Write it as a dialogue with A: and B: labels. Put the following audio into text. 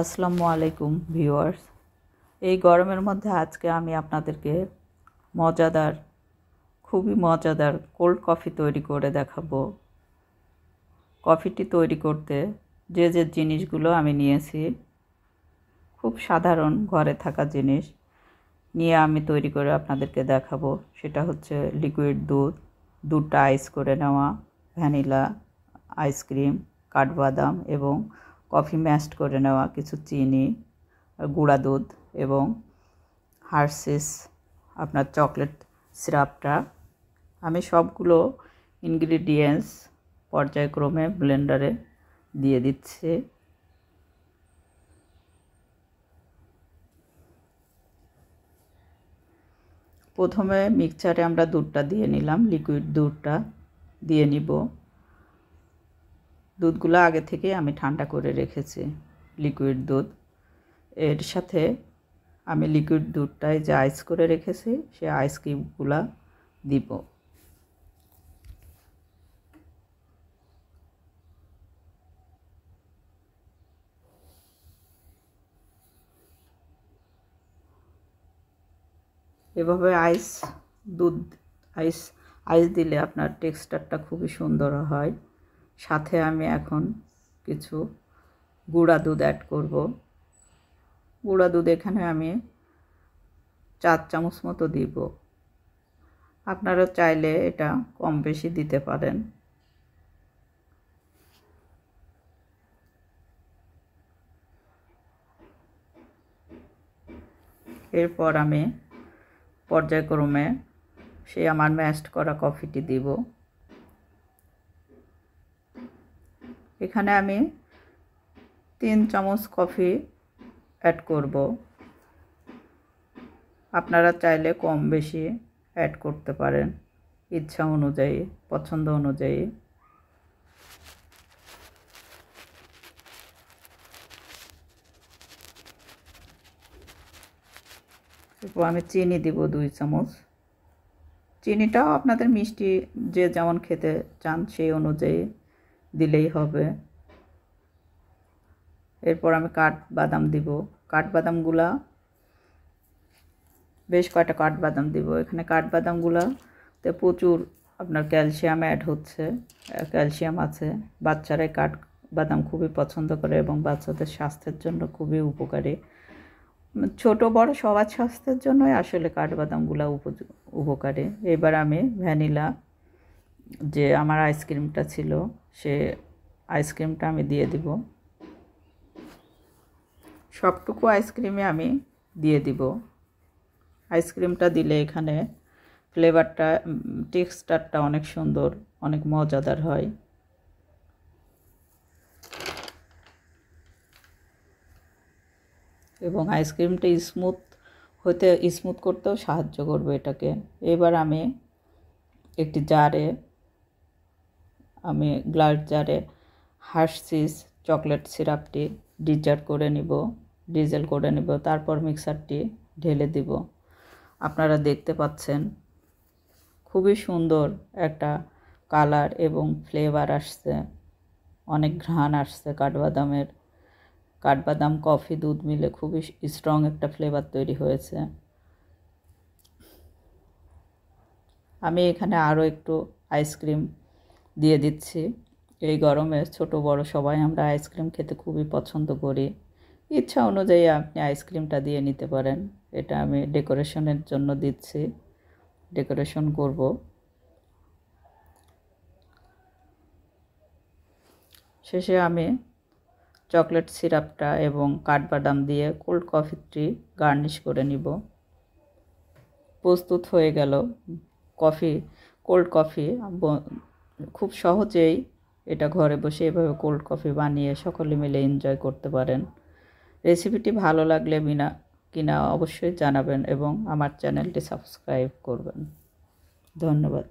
A: আসসালামু আলাইকুম ভিউয়ার্স। এই গরমের মধ্যে আজকে আমি আপনাদেরকে খুবই মজাদার কোল্ড কফি তৈরি করে দেখাবো। কফিটি তৈরি করতে যে জিনিসগুলো আমি নিয়েছি, খুব সাধারণ ঘরে থাকা জিনিস নিয়ে আমি তৈরি করে আপনাদেরকে দেখাবো। সেটা হচ্ছে লিকুইড দুধটা আইস করে নেওয়া, ভ্যানিলা আইসক্রিম, কাঠবাদাম এবং কফি ম্যাশড করে নেওয়া কিছু চিনি, গুঁড়া দুধ এবং হার্শিস আপনার চকলেট সিরাপটা। আমি সবগুলো ইনগ্রিডিয়েন্টস পর্যায়ক্রমে ব্লেন্ডারে দিয়ে দিচ্ছি। প্রথমে মিক্সচারে আমরা দুধটা দিয়ে নিলাম, লিকুইড দুধটা দিয়ে নিব। দুধগুলো আগে থেকে আমি ঠান্ডা করে রেখেছি, লিকুইড দুধ। এর সাথে আমি লিকুইড দুধটায় যে আইস করে রেখেছি সে আইস কিউবগুলো দিব। এভাবে আইস দিলে আপনার টেক্সচারটা খুবই সুন্দর হয়। সাথে আমি এখন কিছু গুঁড়া দুধ অ্যাড করব। গুঁড়া দুধ এখানে আমি 4 চামচ মতো দিব। আপনারা চাইলে এটা কম বেশি দিতে পারেন। এরপর আমি পর্যায়ক্রমে সেই আমার ম্যাশড করা কফিটি দিব। এখানে আমি 3 চামচ কফি অ্যাড করব। আপনারা চাইলে কম বেশি অ্যাড করতে পারেন ইচ্ছা অনুযায়ী, পছন্দ অনুযায়ী। এরপর আমি চিনি দিব 2 চামচ। চিনিটাও আপনাদের মিষ্টি যে যেমন খেতে চান সেই অনুযায়ী দিলেই হবে। এরপর আমি কাঠবাদাম দিব। কাঠবাদামগুলা বেশ কয়টা কাঠবাদাম দিব। এখানে কাঠবাদামগুলোতে প্রচুর আপনার ক্যালসিয়াম অ্যাড হচ্ছে, ক্যালসিয়াম আছে। বাচ্চারা কাঠবাদাম খুবই পছন্দ করে এবং বাচ্চাদের স্বাস্থ্যের জন্য খুবই উপকারী। ছোট বড় সবার স্বাস্থ্যের জন্যই আসলে কাঠবাদামগুলো উপকারী। এবার আমি ভ্যানিলা যে আমার আইসক্রিমটা ছিল সে আইসক্রিমটা আমি দিয়ে দিব। সবটুকু আইসক্রিমে আমি দিয়ে দিব। আইসক্রিমটা দিলে এখানে ফ্লেভারটা, টেক্সচারটা অনেক সুন্দর, অনেক মজাদার হয়। এবং আইসক্রিমটা স্মুথ করতেও সাহায্য করবে এটাকে। এবার আমি একটি গ্লাস জারে হার্শিস চকলেট সিরাপটি ডিজেল করে নিব। তারপর মিক্সারটি ঢেলে দিব। আপনারা দেখতে পাচ্ছেন খুবই সুন্দর একটা কালার এবং ফ্লেভার আসছে, অনেক ঘ্রাণ আসছে। কাঠবাদাম কফি দুধ মিলে খুবই স্ট্রং একটা ফ্লেভার তৈরি হয়েছে। আমি এখানে আরও একটু আইসক্রিম দিয়ে দিচ্ছি। এই গরমে ছোট বড় সবাই আমরা আইসক্রিম খেতে খুবই পছন্দ করি। ইচ্ছা অনুযায়ী আপনি আইসক্রিমটা দিয়ে নিতে পারেন। এটা আমি ডেকোরেশনের জন্য দিচ্ছি, ডেকোরেশন করব। শেষে আমি চকলেট সিরাপটা এবং কাঠবাদাম দিয়ে কোল্ড কফিটি গার্নিশ করে নিব। প্রস্তুত হয়ে গেল কোল্ড কফি। খুব সহজেই এটা ঘরে বসে এভাবে কোল্ড কফি বানিয়ে সকলে মিলে এনজয় করতে পারেন। রেসিপিটি ভালো লাগলে কিনা অবশ্যই জানাবেন এবং আমার চ্যানেলটি সাবস্ক্রাইব করবেন। ধন্যবাদ।